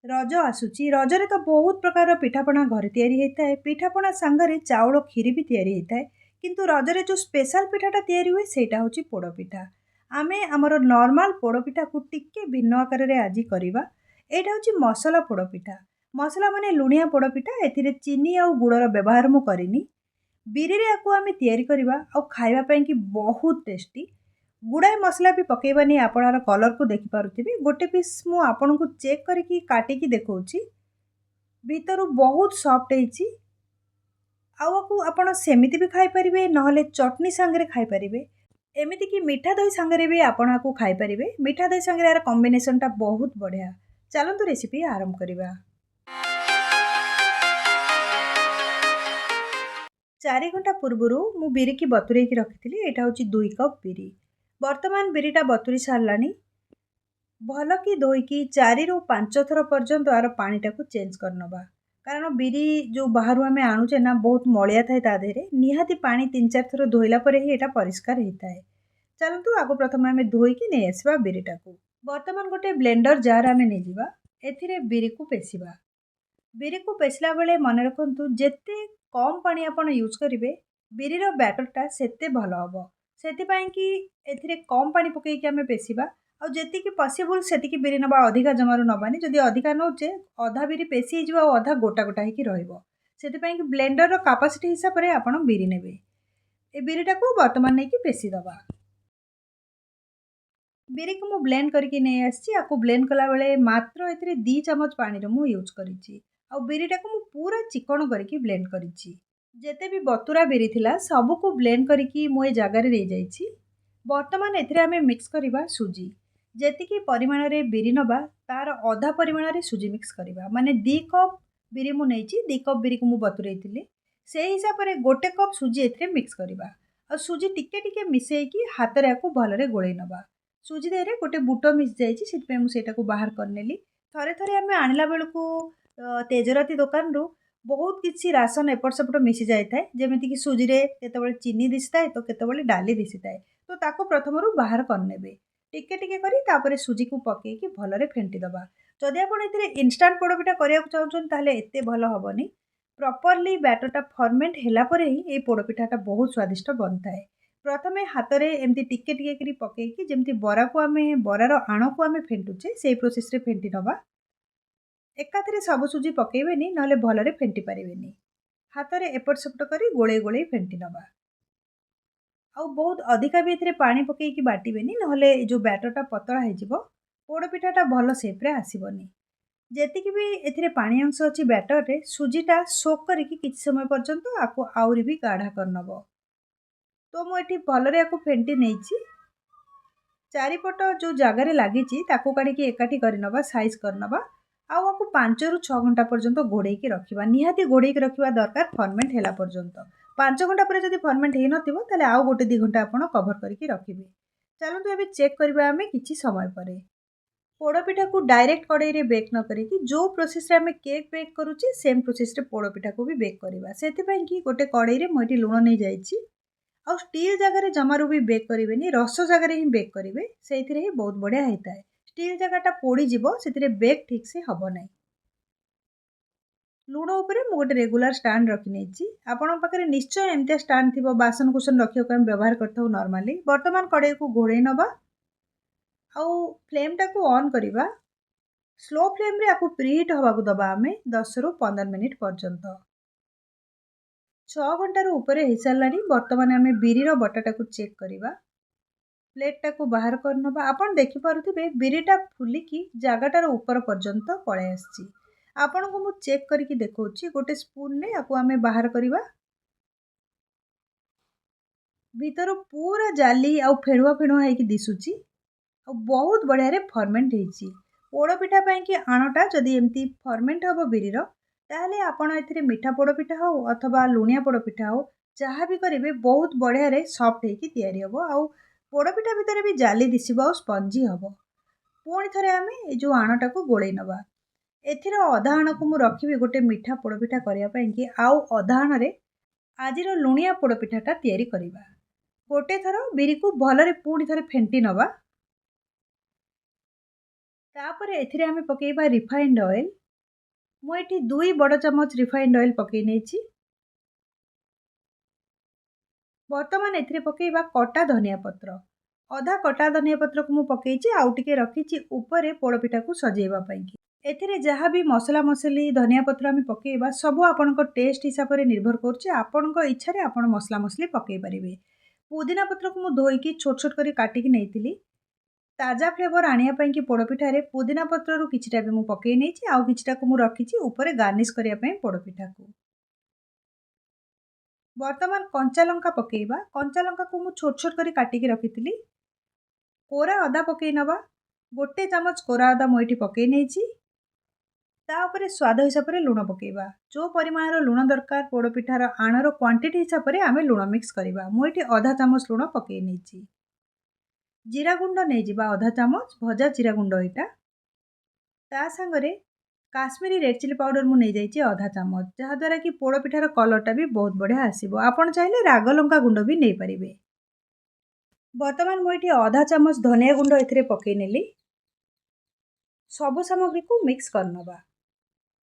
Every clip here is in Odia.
रज आसूची रजरे तो बहुत प्रकार पिठापणा घरे तैयारी होता है। पिठापणा सांगरे चाउल खीरी भी तैयारी होता है। किंतु रजरे जो स्पेशल पिठाटा तैयारी हुए सेटा होची पोड़पिठा। आमे हमर नॉर्मल पोड़पिठा को टिके भिन्न आकार रे आजी करिबा। एटा होची मसला पोड़पिठा। मसला माने लुणिया पोड़पिठा एथिरे चीनी और गुड़र व्यवहार मु करिनी। बिरिरे आकु आमे तैयारी करिबा और खाइबा पई कि बहुत टेस्टी। गुड़ाए मसला भी पकेबानी आपणार कलर को देखि पारुथिबे। गोटे पीस मु आपनको चेक करके काटिकी देखौछि। भीतरु बहुत सॉफ्ट ହେଇଛି। ଆଉ ଆକୁ ଆପଣ ସେମିତି ବି ଖାଇପାରିବେ ନହେଲେ ଚଟଣି ସାଙ୍ଗରେ ଖାଇପାରିବେ। ଏମିତିକି ମିଠା ଦହି ସାଙ୍ଗରେ ବି ଆପଣ ଆକୁ ଖାଇପାରିବେ। ମିଠା ଦହି ସାଙ୍ଗରେ ଏହାର କମ୍ବିନେସନଟା ବହୁତ ବଢ଼ିଆ। ଚାଲନ୍ତୁ ରେସିପି ଆରମ୍ଭ କରିବା। 4 ଘଣ୍ଟା ପୂର୍ବରୁ ମୁଁ ବିରିକି ବତୁରେଇକି ରଖିଥିଲି। ଏଇଟା ହେଉଛି 2 କପ୍ ବିରି। ବର୍ତ୍ତମାନ ବିରିଟା ବତୁରି ସାରିଲାଣି। ଭଲ କି ଧୋଇକି 4 ରୁ 5 ଥର ପର୍ଯ୍ୟନ୍ତ ଆର ପାଣିଟାକୁ ଚେଞ୍ଜ କରିନେବା। କାରଣ ବିରି ଯେଉଁ ବାହାରୁ ଆମେ ଆଣୁଛେ ନା ବହୁତ ମଳିଆ ଥାଏ ତା ଦେହରେ। ନିହାତି ପାଣି 3-4 ଥର ଧୋଇଲା ପରେ ହିଁ ଏଇଟା ପରିଷ୍କାର ହେଇଥାଏ। ଚାଲନ୍ତୁ ଆଗ ପ୍ରଥମେ ଆମେ ଧୋଇକି ନେଇ ଆସିବା ବିରିଟାକୁ। ବର୍ତ୍ତମାନ ଗୋଟେ ବ୍ଲେଣ୍ଡର ଜାର ଆମେ ନେଇଯିବା। ଏଥିରେ ବିରିକୁ ପେଷିବା। ବିରିକୁ ପେଷିଲା ବେଳେ ମନେ ରଖନ୍ତୁ ଯେତେ କମ୍ ପାଣି ଆପଣ ୟୁଜ୍ କରିବେ ବିରିର ବ୍ୟାଟରଟା ସେତେ ଭଲ ହେବ। ସେଥିପାଇଁ କି ଏଥିରେ କମ୍ ପାଣି ପକେଇକି ଆମେ ପେଷିବା। ଆଉ ଯେତିକି ପସିବୁଲ୍ ସେତିକି ବିରି ନେବା, ଅଧିକା ଜମାରୁ ନେବାନି। ଯଦି ଅଧିକା ନେଉଛେ ଅଧା ବିରି ପେଷି ହେଇଯିବ ଆଉ ଅଧା ଗୋଟା ଗୋଟା ହେଇକି ରହିବ। ସେଥିପାଇଁ କି ବ୍ଲେଣ୍ଡରର କାପାସିଟି ହିସାବରେ ଆପଣ ବିରି ନେବେ। ଏ ବିରିଟାକୁ ବର୍ତ୍ତମାନ ନେଇକି ପେଷିଦେବା। ବିରିକୁ ମୁଁ ବ୍ଲେଣ୍ଡ କରିକି ନେଇ ଆସିଛି। ଆକୁ ବ୍ଲେଣ୍ଡ କଲାବେଳେ ମାତ୍ର ଏଥିରେ 2 ଚାମଚ ପାଣିର ମୁଁ ୟୁଜ୍ କରିଛି। ଆଉ ବିରିଟାକୁ ମୁଁ ପୁରା ଚିକଣ କରିକି ବ୍ଲେଣ୍ଡ କରିଛି। ଯେତେ ବି ବତୁରା ବିରି ଥିଲା ସବୁକୁ ବ୍ଲେଣ୍ଡ କରିକି ମୁଁ ଏ ଜାଗାରେ ନେଇଯାଇଛି। ବର୍ତ୍ତମାନ ଏଥିରେ ଆମେ ମିକ୍ସ କରିବା ସୁଜି। ଯେତିକି ପରିମାଣରେ ବିରି ନେବା ତାର ଅଧା ପରିମାଣରେ ସୁଜି ମିକ୍ସ କରିବା। ମାନେ 2 କପ୍ ବିରି ମୁଁ ନେଇଛି, 2 କପ୍ ବିରିକୁ ମୁଁ ବତୁରେଇଥିଲି। ସେଇ ହିସାବରେ 1 କପ୍ ସୁଜି ଏଥିରେ ମିକ୍ସ କରିବା। ଆଉ ସୁଜି ଟିକେ ଟିକେ ମିଶେଇକି ହାତରେ ଆକୁ ଭଲରେ ଗୋଳେଇ ନେବା। ସୁଜି ଦେହରେ ଗୋଟେ ବୁଟ ମିଶି ଯାଇଛି, ସେଥିପାଇଁ ମୁଁ ସେଇଟାକୁ ବାହାର କରିନେଲି। ଥରେ ଥରେ ଆମେ ଆଣିଲା ବେଳକୁ ତେଜରାତି ଦୋକାନରୁ ବହୁତ କିଛି ରାସନ ଏପଟ ସେପଟ ମିଶି ଯାଇଥାଏ। ଯେମିତିକି ସୁଜିରେ କେତେବେଳେ ଚିନି ଦିଶିଥାଏ ତ କେତେବେଳେ ଡାଲି ଦିଶିଥାଏ। ତ ତାକୁ ପ୍ରଥମରୁ ବାହାର କରିନେବେ। ଟିକେ ଟିକେ କରି ତାପରେ ସୁଜିକୁ ପକେଇକି ଭଲରେ ଫେଣ୍ଟି ଦେବା। ଯଦି ଆପଣ ଏଥିରେ ଇନଷ୍ଟାଣ୍ଟ ପୋଡ଼ପିଠା କରିବାକୁ ଚାହୁଁଛନ୍ତି ତାହେଲେ ଏତେ ଭଲ ହେବନି। ପ୍ରପରଲି ବ୍ୟାଟରଟା ଫର୍ମେଣ୍ଟ ହେଲା ପରେ ହିଁ ଏଇ ପୋଡ଼ପିଠାଟା ବହୁତ ସ୍ୱାଦିଷ୍ଟ ବନିଥାଏ। ପ୍ରଥମେ ହାତରେ ଏମିତି ଟିକେ ଟିକେ କରି ପକେଇକି ଯେମିତି ବରାର ଆଣକୁ ଆମେ ଫେଣ୍ଟୁଛେ ସେଇ ପ୍ରୋସେସରେ ଫେଣ୍ଟି ନେବା। ଏକାଥରେ ସବୁ ସୁଜି ପକେଇବେନି, ନହେଲେ ଭଲରେ ଫେଣ୍ଟି ପାରିବେନି। ହାତରେ ଏପଟ ସେପଟ କରି ଗୋଳେଇ ଗୋଳେଇ ଫେଣ୍ଟି ନେବା। ଆଉ ବହୁତ ଅଧିକା ବି ଏଥିରେ ପାଣି ପକେଇକି ବାଟିବେନି, ନହେଲେ ଏ ଯେଉଁ ବ୍ୟାଟରଟା ପତଳା ହେଇଯିବ, ପୋଡ଼ପିଠାଟା ଭଲ ସେପ୍ରେ ଆସିବନି। ଯେତିକି ବି ଏଥିରେ ପାଣି ଅଂଶ ଅଛି ବ୍ୟାଟରରେ, ସୁଜିଟା ସୋକ୍ କରିକି କିଛି ସମୟ ପର୍ଯ୍ୟନ୍ତ ଆକୁ ଆହୁରି ବି ଗାଢ଼ା କରିନେବ। ତ ମୁଁ ଏଠି ଭଲରେ ଆକୁ ଫେଣ୍ଟି ନେଇଛି। ଚାରିପଟ ଯେଉଁ ଜାଗାରେ ଲାଗିଛି ତାକୁ କାଢ଼ିକି ଏକାଠି କରିନେବା, ସାଇଜ୍ କରିନେବା। ଆଉ ଆକୁ 5 ରୁ 6 ଘଣ୍ଟା ପର୍ଯ୍ୟନ୍ତ ଘୋଡ଼େଇକି ରଖିବା। ନିହାତି ଘୋଡ଼େଇକି ରଖିବା ଦରକାର ଫର୍ମେଣ୍ଟ ହେଲା ପର୍ଯ୍ୟନ୍ତ। 5 ଘଣ୍ଟା ପରେ ଯଦି ଫର୍ମେଣ୍ଟ ହେଇନଥିବ ତାହେଲେ ଆଉ 1-2 ଘଣ୍ଟା ଆପଣ କଭର କରିକି ରଖିବେ। ଚାଲନ୍ତୁ ଏବେ ଚେକ୍ କରିବା ଆମେ କିଛି ସମୟ ପରେ। ପୋଡ଼ପିଠାକୁ ଡାଇରେକ୍ଟ କଡ଼େଇରେ ବେକ୍ ନ କରିକି ଯେଉଁ ପ୍ରୋସେସରେ ଆମେ କେକ୍ ବେକ୍ କରୁଛେ ସେମ୍ ପ୍ରୋସେସରେ ପୋଡ଼ପିଠାକୁ ବି ବେକ୍ କରିବା। ସେଥିପାଇଁ କି ଗୋଟେ କଡ଼େଇରେ ମୁଁ ଏଠି ଲୁଣ ନେଇଯାଇଛି। ଆଉ ଷ୍ଟିଲ୍ ଜାଗାରେ ଜମାରୁ ବି ବେକ୍ କରିବେନି, ରସ ଜାଗାରେ ହିଁ ବେକ୍ କରିବେ। ସେଇଥିରେ ହିଁ ବହୁତ ବଢ଼ିଆ ହେଇଥାଏ। ଷ୍ଟିଲ୍ ଜାଗାଟା ପୋଡ଼ିଯିବ, ସେଥିରେ ବେକ୍ ଠିକ୍ସେ ହେବ ନାହିଁ। ଲୁଣ ଉପରେ ମୁଁ ଗୋଟେ ରେଗୁଲାର ଷ୍ଟାଣ୍ଡ ରଖିନେଇଛି। ଆପଣଙ୍କ ପାଖରେ ନିଶ୍ଚୟ ଏମିତିଆ ଷ୍ଟାଣ୍ଡ ଥିବ, ବାସନ କୁସନ ରଖିବାକୁ ଆମେ ବ୍ୟବହାର କରିଥାଉ ନର୍ମାଲି। ବର୍ତ୍ତମାନ କଡ଼େଇକୁ ଘୋଡ଼େଇ ନେବା ଆଉ ଫ୍ଲେମ୍ଟାକୁ ଅନ୍ କରିବା। ସ୍ଲୋ ଫ୍ଲେମ୍ରେ ଆକୁ ପ୍ରିହିଟ୍ ହେବାକୁ ଦେବା ଆମେ 10 ରୁ 15 ମିନିଟ୍ ପର୍ଯ୍ୟନ୍ତ। 6 ଘଣ୍ଟାରୁ ଉପରେ ହେଇସାରିଲାଣି। ବର୍ତ୍ତମାନ ଆମେ ବିରିର ବଟାଟାକୁ ଚେକ୍ କରିବା। ପ୍ଲେଟ୍ଟାକୁ ବାହାର କରିନେବା। ଆପଣ ଦେଖିପାରୁଥିବେ ବିରିଟା ଫୁଲିକି ଜାଗାଟାର ଉପର ପର୍ଯ୍ୟନ୍ତ ପଳାଇ ଆସିଛି। ଆପଣଙ୍କୁ ମୁଁ ଚେକ୍ କରିକି ଦେଖାଉଛି। ଗୋଟେ ସ୍ପୁନ୍ରେ ଆକୁ ଆମେ ବାହାର କରିବା। ଭିତରୁ ପୁରା ଜାଲି ଆଉ ଫେଣୁଆ ଫେଣୁଆ ହେଇକି ଦିଶୁଛି। ଆଉ ବହୁତ ବଢ଼ିଆରେ ଫର୍ମେଣ୍ଟ ହେଇଛି। ପୋଡ଼ପିଠା ପାଇଁକି ଆଣଟା ଯଦି ଏମିତି ଫର୍ମେଣ୍ଟ ହେବ ବିରିର, ତାହେଲେ ଆପଣ ଏଥିରେ ମିଠା ପୋଡ଼ପିଠା ହେଉ ଅଥବା ଲୁଣିଆ ପୋଡ଼ପିଠା ହେଉ ଯାହା ବି କରିବେ ବହୁତ ବଢ଼ିଆରେ ସଫ୍ଟ ହେଇକି ତିଆରି ହେବ। ଆଉ ପୋଡ଼ପିଠା ଭିତରେ ବି ଜାଲି ଦିଶିବ ଆଉ ସ୍ପଞ୍ଜି ହେବ। ପୁଣି ଥରେ ଆମେ ଏ ଯେଉଁ ଆଣଟାକୁ ଗୋଳେଇ ନେବା। ଏଥିର ଅଧା ଆଣକୁ ମୁଁ ରଖିବି ଗୋଟେ ମିଠା ପୋଡ଼ପିଠା କରିବା ପାଇଁକି, ଆଉ ଅଧା ଆଣରେ ଆଜିର ଲୁଣିଆ ପୋଡ଼ପିଠାଟା ତିଆରି କରିବା। ଗୋଟେ ଥର ବିରିକୁ ଭଲରେ ପୁଣି ଥରେ ଫେଣ୍ଟି ନେବା। तापर एथिरे आमे पकेइबा रिफाइंड ऑयल। मु एठी 2 बड़ चमच रिफाइंड ऑयल पकेइ नेछि। वर्तमान एथिरे पकेइबा कटा धनिया पत्र। अधा कटा धनिया पत्र को मु पकेइछि आउ टिके रखिछि ऊपरे पोड़पिठा को सजेइबा पई कि। एथिरे जहाँ भी मसला मसली धनिया पत्र आमे पकेइबा सब आपणको टेस्ट हिसाब रे निर्भर करूछि। आपणको इच्छा रे आपण मसला मसली पकेइ परिबे। पुदीना पत्र को मु धोइकी छोट छोट करी काटिकी नेइतिली। ताजा फ्लेवर आनिया पई कि पोड़पिठा रे पुदीना पत्र रु किछिटा भी मु पकेइ नेछि आउ किछिटा को मु रखिछि ऊपरे गार्निश करिया पई पोड़पिठा को। वर्तमान कंचा लंका पकेइबा। कंचा लंका को मु छोट छोट करी काटिकी रखितिली। कोरा अदा पकेइ नबा। गोटे चामच कोरा अदा मु एठी पकेइ नेछि। ता ऊपर स्वाद हिसाब रे लूण पकेइबा। जो परिमाण रो लूण दरकार पोड़पिठार आणर क्वांटिटी हिसाब रे आमे लूण मिक्स करिबा। मु एठी आधा चामच लूण पकेइ नेछि। जीरा गुंड नै जिबा आधा चामच भजा जीरा गुंड एटा। ता संगरे काश्मीरी रेड चिली पाउडर मु नै जाइछि आधा चामच, जहा द्वारा कि पोड़पिठार कलरटा भी बहुत बढ़िया आसीबो। आपण चाहिले राग लंका गुंड भी नै परिबे। वर्तमान मु एठी आधा चामच धनिया गुंड एथिरे पकेइ नेली। सबु सामग्री को मिक्स करनबा।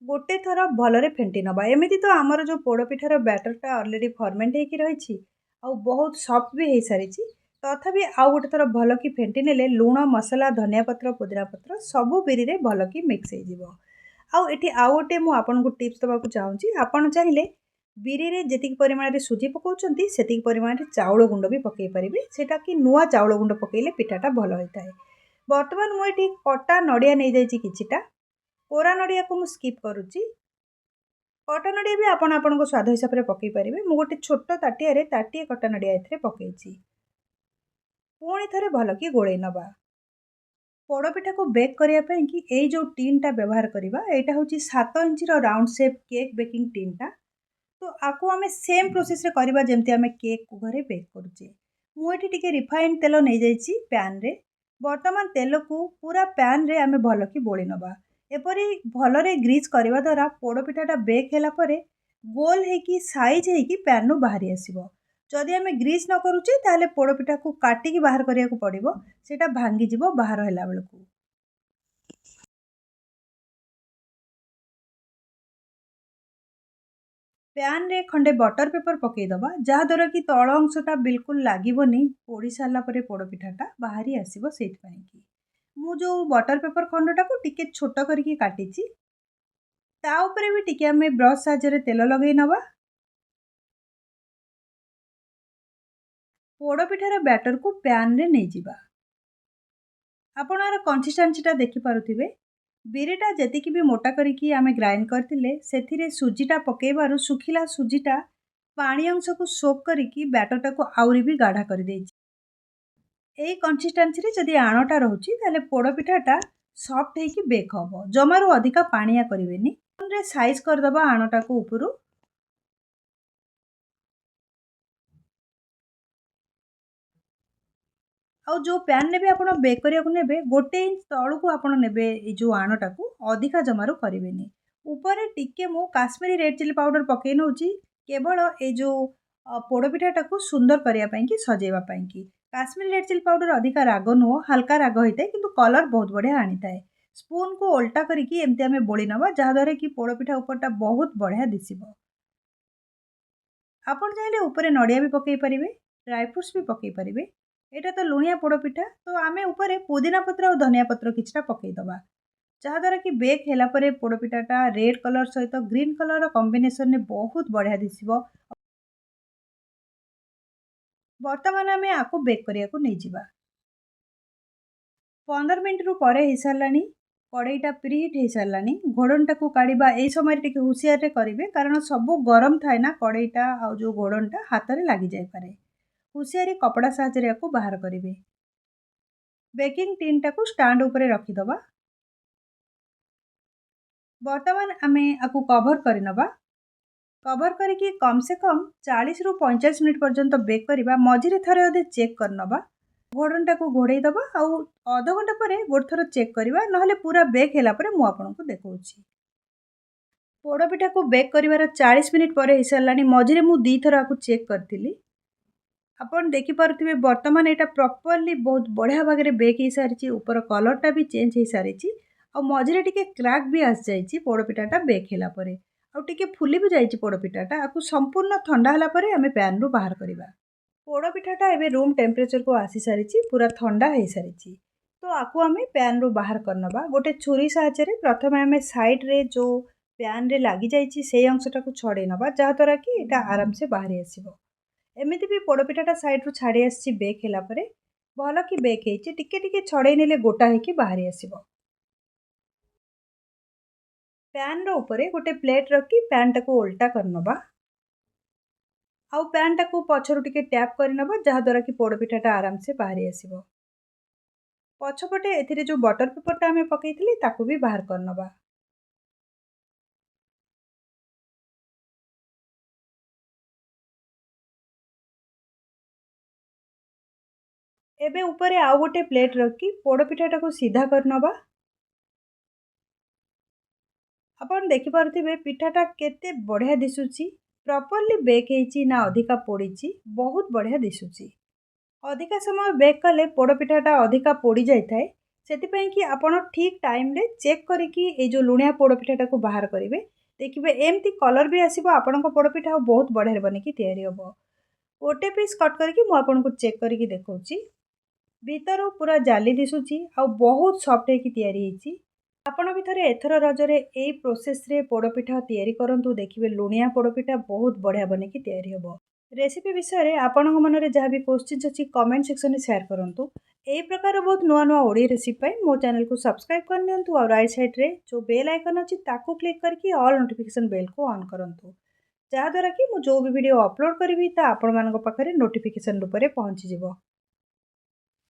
गोटे थर भलरे फेंटी नबा। एमिति तो आमर जो पोड़पिठार बैटरटा ऑलरेडी फर्मेंट हेकी रहिछि आ बहुत सॉफ्ट भी हे सारिछि। तथापि आउ गोटे थर भल कि फेंटी नेले लूण मसला धनिया पत्र पुदीना पत्र सबु बिरी रे भल कि मिक्स हे जिवो। आउ एठी आउ गोटे मु आपनको टिप्स दबाकू चाहूछि। आपण चाहिले बिरी रे जेतिक परिमाण रे सुजी पकाउछंती सेतिक परिमाण रे चाउल गुंड भी पकेइ परिबे। सेटा कि नुआ चाउल गुंड पकेइले पिठाटा भल होइताय। वर्तमान मु एठी कटा नडिया नै जाइछि किछिटा। कोरा नडिया को मु स्किप करूछि। कटा नडिया भी आपण आपनको स्वाद हिसाब रे पकेइ परिबे। मु गोटे छोट ताटिया रे ताटिए कटा नडिया एथिरे पकेइछि। पुणी थरे भल कि गोळेइ नबा। पोड़पिठा को बेक करिया पई कि एई जो टीन टा व्यवहार करिबा एटा होची 7 इंच रो round shape cake baking tin टा। तो आको हमें सेम प्रोसेस रे करिबा जेमति हमें केक को घरे बेक करूचे। मु एठी टिके रिफाइंड तेल नै जाइछि पैन रे। वर्तमान तेल को पूरा पैन रे हमें भल कि बोली नबा। एपरी भल रे ग्रीस करिबा द्वारा पोड़पिठाटा बेक होला परे गोल हेकी साइज हेकी पैन नु बाहरी आसीबो। जदि हमें ग्रीस न करूचे ताले पोड़पिठा को काटिकी बाहर करिया को पड़िबो। सेटा भांगी जिवो बाहर होला बेलकू। पैन रे खंडे बटर पेपर पकेइ दबा जहा द्वारा कि तळ अंशटा बिल्कुल लागिबोनी। पोड़ी सारला परे पोड़पिठाटा बाहरी आसीबो सेति पई कि। मु जो बटर पेपर खंडटा को टिके छोट करिकी काटिछि। ता ऊपरे भी टिके हमें ब्रश साहाय्य तेल लगेइ नबा। पोड़पिठार बैटर को पैन रे नै जिबा। आपण आर कंसिस्टेंसीटा देखि पारुथिबे। बिरीटा जेतिकी भी मोटा करिकी आमे ग्राइंड करथिले सेथिरे सुजीटा पकेइबारु सुखिला सुजीटा पानी अंश को सोक करिकी बैटरटा को आउरी भी गाढ़ा कर देछि। एई कंसिस्टेंसी रे जदि आणटा रहउची ताले पोड़पिठाटा सॉफ्ट हेकी बेक हबो। जमारु अधिका पानिया करिवेनी। रे साइज कर दबा आणटा को ऊपरू। आउ जो पैन ने भी आपण बेक करिया को नेबे 1 इंच तळु को आपण नेबे ए जो आणटा को अधिका जमारु करिवेनी। ऊपर टिके मु काश्मीरी रेड चिली पाउडर पकेइ नउची केवल ए जो पोड़पिठाटा को सुंदर करिया पई कि सजेवा पई कि। काश्मीरी रेड चिली पाउडर अधिका राग नुह हल्का राग होइते किंतु कलर बहुत बढ़िया आनिताए। स्पून को उल्टा करिकी एमती आमे बोली नबा जहा द्वारा कि पोड़पिठा ऊपरटा बहुत बढ़िया दिसिबो। आपण चाहिले ऊपर नडिया भी पकेइ परिबे, ड्राई फ्रूट्स भी पकेइ परिबे। एटा तो लुणिया पोड़पिठा तो आमे ऊपर पुदीना पत्र और धनिया पत्र किछटा पकेइ दबा। जहा द्वारा कि बेक हेला परे पोड़पिठाटा रेड कलर सहित ग्रीन कलर रो कॉम्बिनेशन ने बहुत बढ़िया दिसिबो। वर्तमान आमे आको बेक करिया को नै जिबा। 15 मिनिट रु परे हे सारलानी। कड़ाईटा प्रीहीट हे सारलानी। घोड़नटा को काढ़ीबा ए समय टिके हुसियार रे करिवे कारण सब गरम थाए ना कड़ाईटा आ जो घोड़नटा हाथ रे लागि जाय पारे। हुसियारी कपड़ा साहाय्य रे को बाहर करिवे। बेकिंग टिन टा को स्टैंड ऊपर रखी दबा। वर्तमान आमे आकु कवर करि नबा। कवर करिकी कम से कम 40 रु 45 मिनिट पर्यंत बेक करिबा। मझिरे थरे अधे चेक कर नबा। घोड़नटा को घोड़ेई दबा आउ आधा घंटा परे गोटे थर चेक करिबा नहले पूरा बेक हेला परे मु आपनको देखौछि। पोड़पिठा को बेक करिवार 40 मिनिट परे हे सारलानी। मझिरे मु दी थर आकु चेक करथिली। आपण देखि पारुथिबे वर्तमान एटा प्रॉपर्ली बहुत बढ़िया भागरे बेक हे सारिछि। ऊपर कलरटा भी चेंज हे सारिछि ଆଉ ମଝିରେ ଟିକେ କ୍ରାକ୍ ବି ଆସିଯାଇଛି ପୋଡ଼ପିଠାଟା ବେକ୍ ହେଲା ପରେ। ଆଉ ଟିକେ ଫୁଲି ବି ଯାଇଛି ପୋଡ଼ପିଠାଟା। ଆକୁ ସମ୍ପୂର୍ଣ୍ଣ ଥଣ୍ଡା ହେଲା ପରେ ଆମେ ପ୍ୟାନ୍‌ରୁ ବାହାର କରିବା। ପୋଡ଼ପିଠାଟା ଏବେ ରୁମ୍ ଟେମ୍ପରେଚରକୁ ଆସିସାରିଛି, ପୁରା ଥଣ୍ଡା ହେଇସାରିଛି। ତ ଆକୁ ଆମେ ପ୍ୟାନ୍‌ରୁ ବାହାର କରିନେବା। ଗୋଟେ ଛୁରୀ ସାହାଯ୍ୟରେ ପ୍ରଥମେ ଆମେ ସାଇଡ଼୍‌ରେ ଯେଉଁ ପ୍ୟାନ୍‌ରେ ଲାଗିଯାଇଛି ସେଇ ଅଂଶଟାକୁ ଛଡ଼େଇ ନେବା, ଯାହାଦ୍ୱାରା କି ଏଇଟା ଆରାମସେ ବାହାରି ଆସିବ। ଏମିତି ବି ପୋଡ଼ପିଠାଟା ସାଇଡ଼୍‌ରୁ ଛାଡ଼ି ଆସିଛି ବେକ୍ ହେଲା ପରେ। ଭଲ କି ବେକ୍ ହେଇଛି। ଟିକେ ଟିକେ ଛଡ଼େଇ ନେଲେ ଗୋଟା ହେଇକି ବାହାରି ଆସିବ। ପ୍ୟାନ୍‌ର ଉପରେ ଗୋଟେ ପ୍ଲେଟ୍ ରଖି ପ୍ୟାନ୍‌ଟାକୁ ଓଲଟା କରିନେବା। ଆଉ ପ୍ୟାନ୍‌ଟାକୁ ପଛରୁ ଟିକେ ଟ୍ୟାପ୍ କରିନେବା, ଯାହାଦ୍ୱାରା କି ପୋଡ଼ପିଠାଟା ଆରାମସେ ବାହାରି ଆସିବ। ପଛପଟେ ଏଥିରେ ଯେଉଁ ବଟର ପେପରଟା ଆମେ ପକେଇଥିଲେ ତାକୁ ବି ବାହାର କରିନେବା। ଏବେ ଉପରେ ଆଉ ଗୋଟେ ପ୍ଲେଟ୍ ରଖି ପୋଡ଼ପିଠାଟାକୁ ସିଧା କରିନେବା। ଆପଣ ଦେଖିପାରୁଥିବେ ପିଠାଟା କେତେ ବଢ଼ିଆ ଦିଶୁଛି। ପ୍ରପରଲି ବେକ୍ ହେଇଛି ନା ଅଧିକା ପୋଡ଼ିଛି, ବହୁତ ବଢ଼ିଆ ଦିଶୁଛି। ଅଧିକା ସମୟ ବେକ୍ କଲେ ପୋଡ଼ପିଠାଟା ଅଧିକା ପୋଡ଼ି ଯାଇଥାଏ। ସେଥିପାଇଁ କି ଆପଣ ଠିକ୍ ଟାଇମ୍‌ରେ ଚେକ୍ କରିକି ଏଇ ଯେଉଁ ଲୁଣିଆ ପୋଡ଼ପିଠାଟାକୁ ବାହାର କରିବେ। ଦେଖିବେ ଏମିତି କଲର୍ ବି ଆସିବ, ଆପଣଙ୍କ ପୋଡ଼ପିଠା ଆଉ ବହୁତ ବଢ଼ିଆରେ ବନିକି ତିଆରି ହେବ। ଗୋଟେ ପିସ୍ କଟ୍ କରିକି ମୁଁ ଆପଣଙ୍କୁ ଚେକ୍ କରିକି ଦେଖାଉଛି। ଭିତରୁ ପୁରା ଜାଲି ଦିଶୁଛି ଆଉ ବହୁତ ସଫ୍ଟ ହେଇକି ତିଆରି ହେଇଛି। ଆପଣ ବି ଥରେ ଏଥର ରଜରେ ଏଇ ପ୍ରୋସେସ୍‌ରେ ପୋଡ଼ପିଠା ତିଆରି କରନ୍ତୁ। ଦେଖିବେ ଲୁଣିଆ ପୋଡ଼ପିଠା ବହୁତ ବଢ଼ିଆ ବନିକି ତିଆରି ହେବ। ରେସିପି ବିଷୟରେ ଆପଣଙ୍କ ମନରେ ଯାହା ବି କ୍ୱେଶ୍ଚିନ୍ସ ଅଛି କମେଣ୍ଟ ସେକ୍ସନରେ ସେୟାର କରନ୍ତୁ। ଏହି ପ୍ରକାର ବହୁତ ନୂଆ ନୂଆ ଓଡ଼ିଆ ରେସିପି ପାଇଁ ମୋ ଚ୍ୟାନେଲକୁ ସବସ୍କ୍ରାଇବ୍ କରିନିଅନ୍ତୁ ଆଉ ରାଇଟ୍ ସାଇଡ଼୍‌ରେ ଯେଉଁ ବେଲ୍ ଆଇକନ୍ ଅଛି ତାକୁ କ୍ଲିକ୍ କରିକି ଅଲ୍ ନୋଟିଫିକେସନ୍ ବେଲ୍‌କୁ ଅନ୍ କରନ୍ତୁ। ଯାହାଦ୍ୱାରା କି ମୁଁ ଯେଉଁ ବି ଭିଡ଼ିଓ ଅପଲୋଡ଼ କରିବି ତା ଆପଣମାନଙ୍କ ପାଖରେ ନୋଟିଫିକେସନ୍ ରୂପରେ ପହଞ୍ଚିଯିବ।